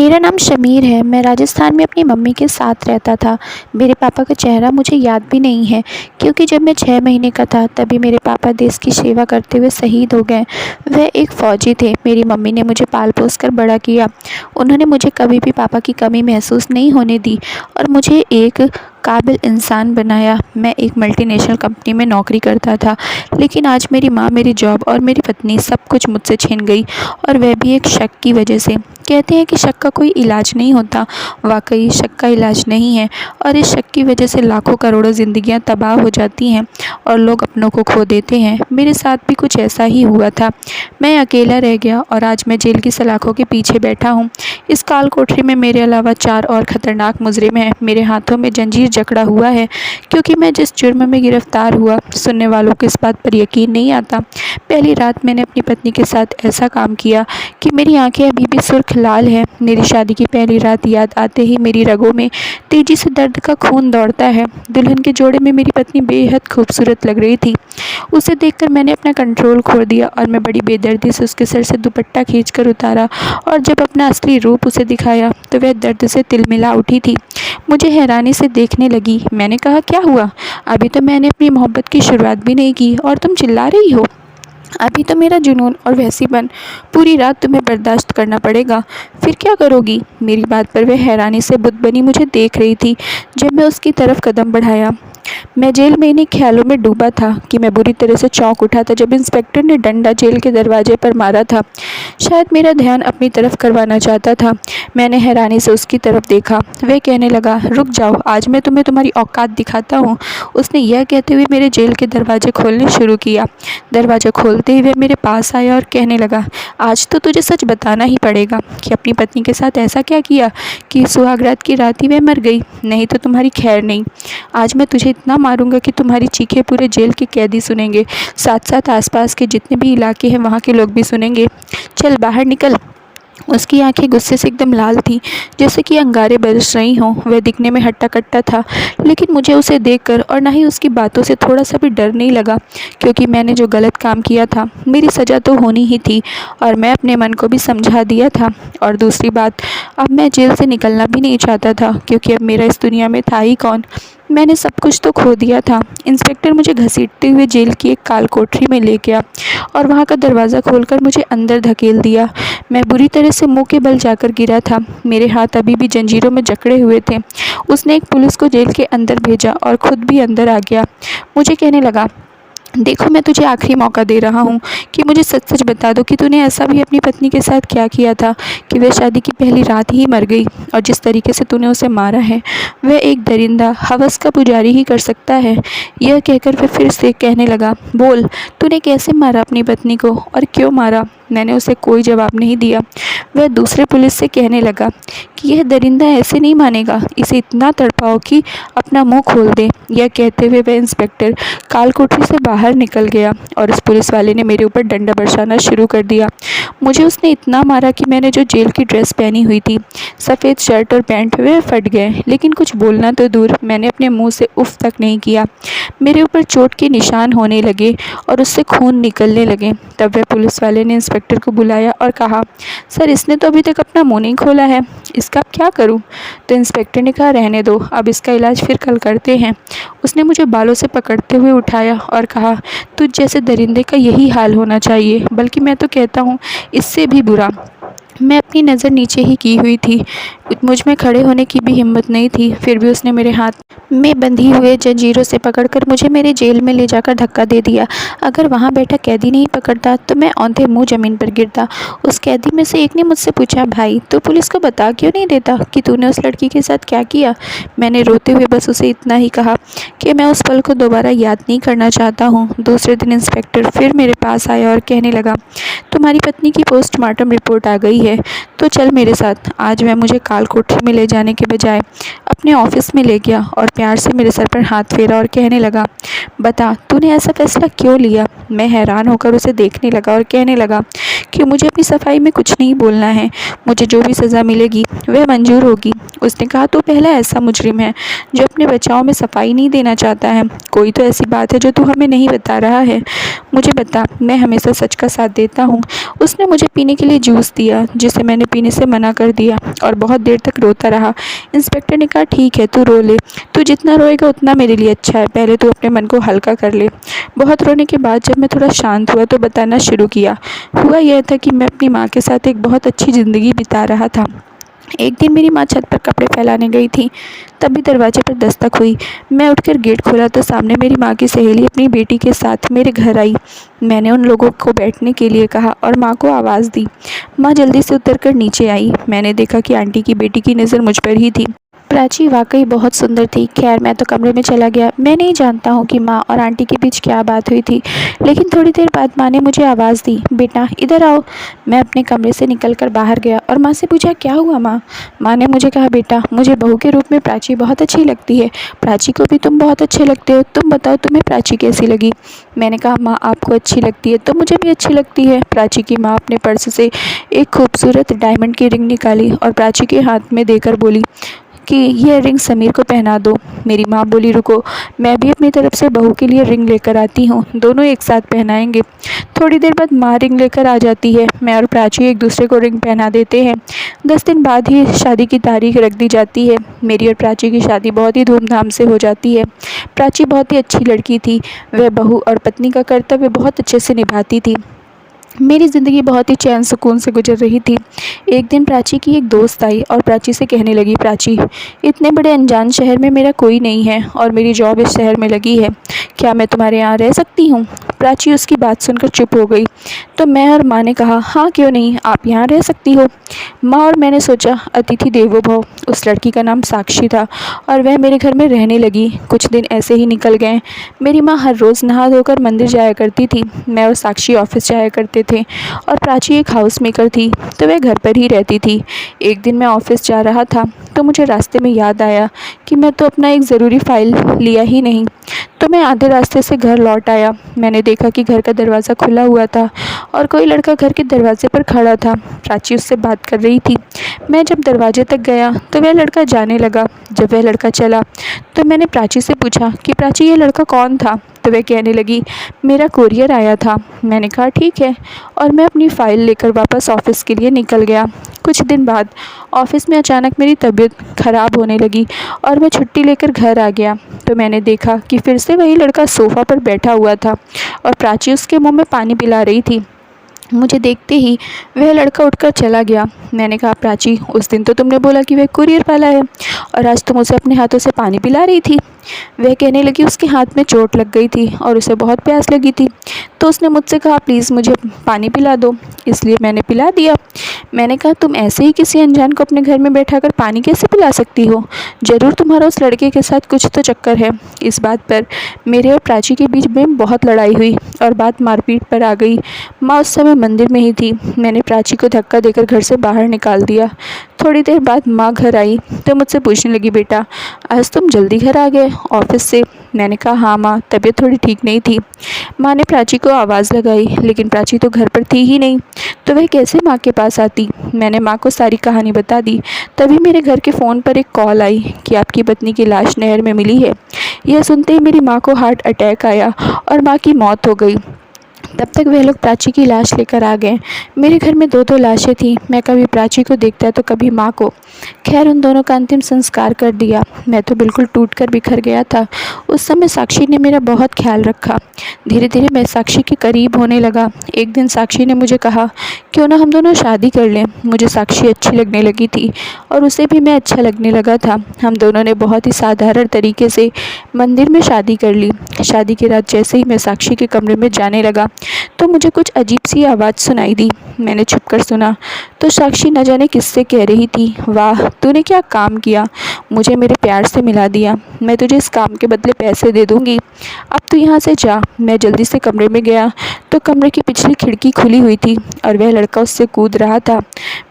मेरा नाम शमीर है। मैं राजस्थान में अपनी मम्मी के साथ रहता था। मेरे पापा का चेहरा मुझे याद भी नहीं है, क्योंकि जब मैं 6 महीने का था तभी मेरे पापा देश की सेवा करते हुए शहीद हो गए। वह एक फ़ौजी थे। मेरी मम्मी ने मुझे पाल-पोस कर बड़ा किया। उन्होंने मुझे कभी भी पापा की कमी महसूस नहीं होने दी और मुझे एक काबिल इंसान बनाया। मैं एक मल्टीनेशनल कंपनी में नौकरी करता था, लेकिन आज मेरी माँ, मेरी जॉब और मेरी पत्नी सब कुछ मुझसे छीन गई, और वह भी एक शक की वजह से। कहते हैं कि शक का कोई इलाज नहीं होता। वाकई शक का इलाज नहीं है, और इस शक की वजह से लाखों करोड़ों ज़िंदगियां तबाह हो जाती हैं और लोग अपनों को खो देते हैं। मेरे साथ भी कुछ ऐसा ही हुआ था। मैं अकेला रह गया और आज मैं जेल की सलाखों के पीछे बैठा हूँ। इस काल कोठरी में मेरे अलावा 4 और ख़तरनाक मुजरिम हैं। मेरे हाथों में जंजीर जकड़ा हुआ है, क्योंकि मैं जिस जुर्म में गिरफ्तार हुआ, सुनने वालों को इस बात पर यकीन नहीं आता। पहली रात मैंने अपनी पत्नी के साथ ऐसा काम किया कि मेरी आंखें अभी भी सुर्ख लाल है। मेरी शादी की पहली रात याद आते ही मेरी रगों में तेजी से दर्द का खून दौड़ता है। दुल्हन के जोड़े में मेरी पत्नी बेहद खूबसूरत लग रही थी। उसे देखकर मैंने अपना कंट्रोल खो दिया और मैं बड़ी बेदर्दी से उसके सर से दुपट्टा खींचकर उतारा, और जब अपना असली रूप उसे दिखाया तो वह दर्द से तिलमिला उठी थी। मुझे हैरानी से देखने लगी। मैंने कहा, क्या हुआ? अभी तो मैंने अपनी मोहब्बत की शुरुआत भी नहीं की और तुम चिल्ला रही हो। अभी तो मेरा जुनून और वहसीपन पूरी रात तुम्हें बर्दाश्त करना पड़ेगा। फिर क्या करोगी? मेरी बात पर वह हैरानी से बुत बनी मुझे देख रही थी। जब मैं उसकी तरफ कदम बढ़ाया, मैं जेल में इन्हीं ख्यालों में डूबा था कि मैं बुरी तरह से चौंक उठा था जब इंस्पेक्टर ने डंडा जेल के दरवाजे पर मारा था। शायद मेरा ध्यान अपनी तरफ करवाना चाहता था। मैंने हैरानी से उसकी तरफ देखा। वह कहने लगा, रुक जाओ, आज मैं तुम्हें तुम्हारी औकात दिखाता हूँ। उसने यह कहते हुए मेरे जेल के दरवाजे खोलने शुरू किया। दरवाज़ा खोलते ही वह मेरे पास आया और कहने लगा, आज तो तुझे सच बताना ही पड़ेगा कि अपनी पत्नी के साथ ऐसा क्या किया कि सुहागरात की रात ही वह मर गई। नहीं तो तुम्हारी खैर नहीं। आज मैं तुझे इतना मारूंगा कि तुम्हारी चीखें पूरे जेल के कैदी सुनेंगे, साथ साथ आसपास के जितने भी इलाके हैं वहाँ के लोग भी सुनेंगे। चल बाहर निकल। उसकी आंखें गुस्से से एकदम लाल थीं, जैसे कि अंगारे बरस रही हों। वह दिखने में हट्टा-कट्टा था, लेकिन मुझे उसे देखकर और ना ही उसकी बातों से थोड़ा सा भी डर नहीं लगा, क्योंकि मैंने जो गलत काम किया था, मेरी सज़ा तो होनी ही थी, और मैं अपने मन को भी समझा दिया था। और दूसरी बात, अब मैं जेल से निकलना भी नहीं चाहता था, क्योंकि अब मेरा इस दुनिया में था ही कौन। मैंने सब कुछ तो खो दिया था। इंस्पेक्टर मुझे घसीटते हुए जेल की एक काल कोठरी में ले गया और वहाँ का दरवाज़ा खोलकर मुझे अंदर धकेल दिया। मैं बुरी तरह से मुंह के बल जाकर गिरा था। मेरे हाथ अभी भी जंजीरों में जकड़े हुए थे। उसने एक पुलिस को जेल के अंदर भेजा और खुद भी अंदर आ गया। मुझे कहने लगा, देखो, मैं तुझे आखिरी मौका दे रहा हूँ कि मुझे सच-सच बता दो कि तूने ऐसा भी अपनी पत्नी के साथ क्या किया था कि वह शादी की पहली रात ही मर गई, और जिस तरीके से तूने उसे मारा है वह एक दरिंदा हवस का पुजारी ही कर सकता है। यह कहकर वह फिर से कहने लगा, बोल, तूने कैसे मारा अपनी पत्नी को और क्यों मारा? मैंने उसे कोई जवाब नहीं दिया। वह दूसरे पुलिस से कहने लगा कि यह दरिंदा ऐसे नहीं मानेगा, इसे इतना तड़पाओ कि अपना मुंह खोल दे। यह कहते हुए वह इंस्पेक्टर काल कोठरी से बाहर निकल गया और उस पुलिस वाले ने मेरे ऊपर डंडा बरसाना शुरू कर दिया। मुझे उसने इतना मारा कि मैंने जो जेल की ड्रेस पहनी हुई थी, सफ़ेद शर्ट और पैंट, वे फट गए, लेकिन कुछ बोलना तो दूर, मैंने अपने मुंह से उफ तक नहीं किया। मेरे ऊपर चोट के निशान होने लगे और उससे खून निकलने लगे। तब वह पुलिस वाले ने इंस्पेक्टर को बुलाया और कहा, सर, इसने तो अभी तक अपना मुंह नहीं खोला है, इसका क्या करूं? तो इंस्पेक्टर ने कहा, रहने दो, अब इसका इलाज फिर कल करते हैं। उसने मुझे बालों से पकड़ते हुए उठाया और कहा, तुझ जैसे दरिंदे का यही हाल होना चाहिए, बल्कि मैं तो कहता हूँ इससे भी बुरा। मैं अपनी नज़र नीचे ही की हुई थी। मुझ में खड़े होने की भी हिम्मत नहीं थी। फिर भी उसने मेरे हाथ में बंधी हुए जंजीरों से पकड़कर मुझे मेरे जेल में ले जाकर धक्का दे दिया। अगर वहाँ बैठा कैदी नहीं पकड़ता तो मैं औंधे मुंह ज़मीन पर गिरता। उस कैदी में से एक ने मुझसे पूछा, भाई, तो पुलिस को बता क्यों नहीं देता कि तूने उस लड़की के साथ क्या किया? मैंने रोते हुए बस उसे इतना ही कहा कि मैं उस पल को दोबारा याद नहीं करना चाहता हूँ। दूसरे दिन इंस्पेक्टर फिर मेरे पास आया और कहने लगा, तुम्हारी पत्नी की पोस्टमार्टम रिपोर्ट आ गई है, तो चल मेरे साथ। आज वह मुझे काल कोठरी में ले जाने के बजाय अपने ऑफिस में ले गया और प्यार से मेरे सर पर हाथ फेरा और कहने लगा, बता, तूने ऐसा फैसला क्यों लिया? मैं हैरान होकर उसे देखने लगा और कहने लगा कि मुझे अपनी सफाई में कुछ नहीं बोलना है, मुझे जो भी सज़ा मिलेगी वह मंजूर होगी। उसने कहा, तू पहला ऐसा मुजरिम है जो अपने बचाव में सफाई नहीं देना चाहता है। कोई तो ऐसी बात है जो तू हमें नहीं बता रहा है, मुझे बता, मैं हमेशा सच का साथ देता हूँ। उसने मुझे पीने के लिए जूस दिया जिसे मैंने पीने से मना कर दिया और बहुत देर तक रोता रहा। इंस्पेक्टर ने कहा, ठीक है तू रो ले, तू जितना रोएगा उतना मेरे लिए अच्छा है, पहले तू अपने मन को हल्का कर ले। बहुत रोने के बाद जब मैं थोड़ा शांत हुआ तो बताना शुरू किया। हुआ यह था कि मैं अपनी माँ के साथ एक बहुत अच्छी ज़िंदगी बिता रहा था। एक दिन मेरी माँ छत पर कपड़े फैलाने गई थी, तभी दरवाजे पर दस्तक हुई। मैं उठकर गेट खोला तो सामने मेरी माँ की सहेली अपनी बेटी के साथ मेरे घर आई। मैंने उन लोगों को बैठने के लिए कहा और माँ को आवाज़ दी। माँ जल्दी से उतरकर नीचे आई। मैंने देखा कि आंटी की बेटी की नज़र मुझ पर ही थी। प्राची वाकई बहुत सुंदर थी। खैर मैं तो कमरे में चला गया। मैं नहीं जानता हूँ कि माँ और आंटी के बीच क्या बात हुई थी, लेकिन थोड़ी देर बाद माँ ने मुझे आवाज़ दी, बेटा इधर आओ। मैं अपने कमरे से निकलकर बाहर गया और माँ से पूछा, क्या हुआ माँ? माँ ने मुझे कहा, बेटा मुझे बहू के रूप में प्राची बहुत अच्छी लगती है, प्राची को भी तुम बहुत अच्छे लगते हो, तुम बताओ तुम्हें प्राची कैसी लगी? मैंने कहा, माँ आपको अच्छी लगती है तो मुझे भी अच्छी लगती है। प्राची की माँ अपने पर्स से एक खूबसूरत डायमंड की रिंग निकाली और प्राची के हाथ में देकर बोली कि यह रिंग समीर को पहना दो। मेरी माँ बोली, रुको, मैं भी अपनी तरफ से बहू के लिए रिंग लेकर आती हूँ, दोनों एक साथ पहनाएंगे। थोड़ी देर बाद माँ रिंग लेकर आ जाती है। मैं और प्राची एक दूसरे को रिंग पहना देते हैं। 10 दिन बाद ही शादी की तारीख रख दी जाती है। मेरी और प्राची की शादी बहुत ही धूमधाम से हो जाती है। प्राची बहुत ही अच्छी लड़की थी, वह बहू और पत्नी का कर्तव्य बहुत अच्छे से निभाती थी। मेरी ज़िंदगी बहुत ही चैन सुकून से गुजर रही थी। एक दिन प्राची की एक दोस्त आई और प्राची से कहने लगी, प्राची इतने बड़े अनजान शहर में मेरा कोई नहीं है और मेरी जॉब इस शहर में लगी है, क्या मैं तुम्हारे यहाँ रह सकती हूँ? प्राची उसकी बात सुनकर चुप हो गई। तो मैं और माँ ने कहा, हाँ क्यों नहीं, आप यहाँ रह सकती हो। माँ और मैंने सोचा, अतिथि देवो भव। उस लड़की का नाम साक्षी था और वह मेरे घर में रहने लगी। कुछ दिन ऐसे ही निकल गए। मेरी माँ हर रोज़ नहा धोकर मंदिर जाया करती थी, मैं और साक्षी ऑफिस जाया करते थे और प्राची एक हाउस मेकर थी तो वह घर पर ही रहती थी। एक दिन मैं ऑफिस जा रहा था तो मुझे रास्ते में याद आया कि मैं तो अपना एक ज़रूरी फ़ाइल लिया ही नहीं, तो मैं आधे रास्ते से घर लौट आया। मैंने देखा कि घर का दरवाज़ा खुला हुआ था और कोई लड़का घर के दरवाजे पर खड़ा था। प्राची उससे बात कर रही थी। मैं जब दरवाजे तक गया तो वह लड़का जाने लगा। जब वह लड़का चला तो मैंने प्राची से पूछा कि प्राची ये लड़का कौन था? तो वह कहने लगी, मेरा कोरियर आया था। मैंने कहा, ठीक है, और मैं अपनी फ़ाइल लेकर वापस ऑफ़िस के लिए निकल गया। कुछ दिन बाद ऑफ़िस में अचानक मेरी तबीयत ख़राब होने लगी और मैं छुट्टी लेकर घर आ गया तो मैंने देखा कि फिर से वही लड़का सोफ़ा पर बैठा हुआ था और प्राची उसके मुंह में पानी पिला रही थी। मुझे देखते ही वह लड़का उठकर चला गया। मैंने कहा, प्राची उस दिन तो तुमने बोला कि वह कुरियर वाला है और आज तुम उसे अपने हाथों से पानी पिला रही थी। वह कहने लगी उसके हाथ में चोट लग गई थी और उसे बहुत प्यास लगी थी तो उसने मुझसे कहा, प्लीज़ मुझे पानी पिला दो, इसलिए मैंने पिला दिया। मैंने कहा, तुम ऐसे ही किसी अनजान को अपने घर में बैठाकर पानी कैसे पिला सकती हो? ज़रूर तुम्हारा उस लड़के के साथ कुछ तो चक्कर है। इस बात पर मेरे और प्राची के बीच में बहुत लड़ाई हुई और बात मारपीट पर आ गई। माँ उस समय मंदिर में ही थी। मैंने प्राची को धक्का देकर घर से बाहर निकाल दिया। थोड़ी देर बाद माँ घर आई तो मुझसे पूछने लगी, बेटा आज तुम जल्दी घर आ गए ऑफिस से? मैंने कहा, हाँ माँ, तबीयत थोड़ी ठीक नहीं थी। माँ ने प्राची को आवाज़ लगाई लेकिन प्राची तो घर पर थी ही नहीं, तो वह कैसे माँ के पास आती? मैंने माँ को सारी कहानी बता दी। तभी मेरे घर के फ़ोन पर एक कॉल आई कि आपकी पत्नी की लाश नहर में मिली है। यह सुनते ही मेरी माँ को हार्ट अटैक आया और माँ की मौत हो गई। तब तक वह लोग प्राची की लाश लेकर आ गए। मेरे घर में 2-2 लाशें थीं। मैं कभी प्राची को देखता तो कभी माँ को। खैर उन दोनों का अंतिम संस्कार कर दिया। मैं तो बिल्कुल टूट कर बिखर गया था। उस समय साक्षी ने मेरा बहुत ख्याल रखा। धीरे धीरे मैं साक्षी के करीब होने लगा। एक दिन साक्षी ने मुझे कहा, क्यों ना हम दोनों शादी कर लें। मुझे साक्षी अच्छी लगने लगी थी और उसे भी मैं अच्छा लगने लगा था। हम दोनों ने बहुत ही साधारण तरीके से मंदिर में शादी कर ली। शादी की रात जैसे ही मैं साक्षी के कमरे में जाने लगा तो मुझे कुछ अजीब सी आवाज़ सुनाई दी। मैंने छुपकर सुना तो साक्षी न जाने किससे कह रही थी, वाह तूने क्या काम किया, मुझे मेरे प्यार से मिला दिया। मैं तुझे इस काम के बदले पैसे दे दूँगी। अब तू यहाँ से जा। मैं जल्दी से कमरे में गया तो कमरे की पिछली खिड़की खुली हुई थी और वह लड़का उससे कूद रहा था।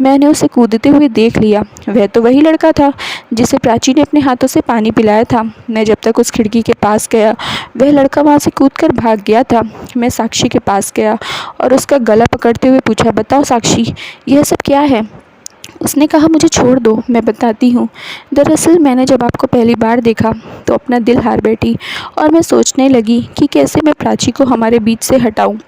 मैंने उसे कूदते हुए देख लिया। वह तो वही लड़का था जिसे प्राची ने अपने हाथों से पानी पिलाया था। मैं जब तक उस खिड़की के पास गया वह लड़का वहाँ से कूदकर भाग गया था। मैं साक्षी के पास गया और उसका गला पकड़ते हुए पूछा, बताओ साक्षी, यह सब क्या है? उसने कहा, मुझे छोड़ दो, मैं बताती हूँ। दरअसल मैंने जब आपको पहली बार देखा तो अपना दिल हार बैठी और मैं सोचने लगी कि कैसे मैं प्राची को हमारे बीच से हटाऊँ।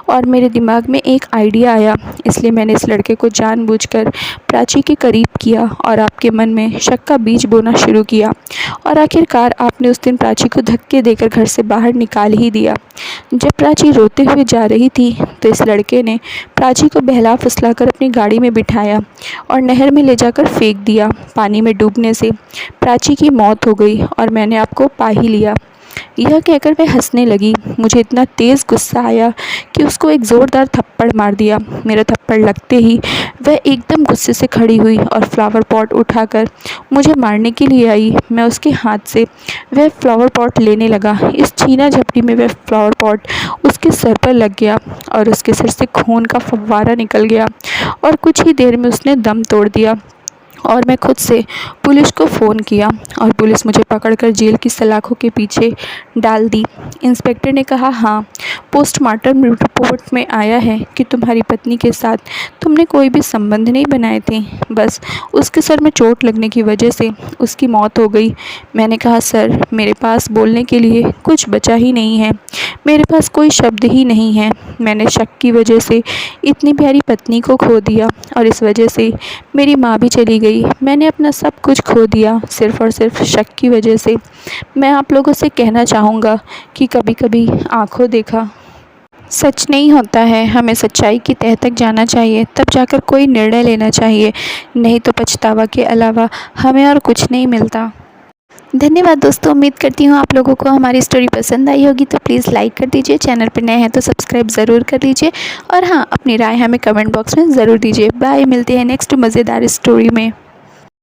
और मेरे दिमाग में एक आइडिया आया, इसलिए मैंने इस लड़के को जानबूझकर प्राची के करीब किया और आपके मन में शक का बीज बोना शुरू किया। और आखिरकार आपने उस दिन प्राची को धक्के देकर घर से बाहर निकाल ही दिया। जब प्राची रोते हुए जा रही थी तो इस लड़के ने प्राची को बहला फुसलाकर अपनी गाड़ी में बिठाया और नहर में ले जाकर फेंक दिया। पानी में डूबने से प्राची की मौत हो गई और मैंने आपको पा ही लिया। यह कहकर वह हंसने लगी। मुझे इतना तेज़ गुस्सा आया कि उसको एक ज़ोरदार थप्पड़ मार दिया। मेरा थप्पड़ लगते ही वह एकदम गुस्से से खड़ी हुई और फ्लावर पॉट उठाकर मुझे मारने के लिए आई। मैं उसके हाथ से वह फ्लावर पॉट लेने लगा। इस छीना झपटी में वह फ्लावर पॉट उसके सर पर लग गया और उसके सिर से खून का फव्वारा निकल गया और कुछ ही देर में उसने दम तोड़ दिया। और मैं खुद से पुलिस को फ़ोन किया और पुलिस मुझे पकड़कर जेल की सलाखों के पीछे डाल दी। इंस्पेक्टर ने कहा, हाँ, पोस्टमार्टम रिपोर्ट में आया है कि तुम्हारी पत्नी के साथ तुमने कोई भी संबंध नहीं बनाए थे, बस उसके सर में चोट लगने की वजह से उसकी मौत हो गई। मैंने कहा, सर, मेरे पास बोलने के लिए कुछ बचा ही नहीं है, मेरे पास कोई शब्द ही नहीं है। मैंने शक की वजह से इतनी प्यारी पत्नी को खो दिया और इस वजह से मेरी माँ भी चली गई। मैंने अपना सब कुछ खो दिया सिर्फ़ और सिर्फ शक की वजह से। मैं आप लोगों से कहना चाहूँगा कि कभी कभी आँखों देखा सच नहीं होता है। हमें सच्चाई की तह तक जाना चाहिए, तब जाकर कोई निर्णय लेना चाहिए, नहीं तो पछतावा के अलावा हमें और कुछ नहीं मिलता। धन्यवाद दोस्तों, उम्मीद करती हूँ आप लोगों को हमारी स्टोरी पसंद आई होगी। तो प्लीज़ लाइक कर दीजिए, चैनल पर नए हैं तो सब्सक्राइब ज़रूर कर लीजिए और हाँ, अपनी राय हमें कमेंट बॉक्स में ज़रूर दीजिए। बाय, मिलते हैं नेक्स्ट मज़ेदार स्टोरी में।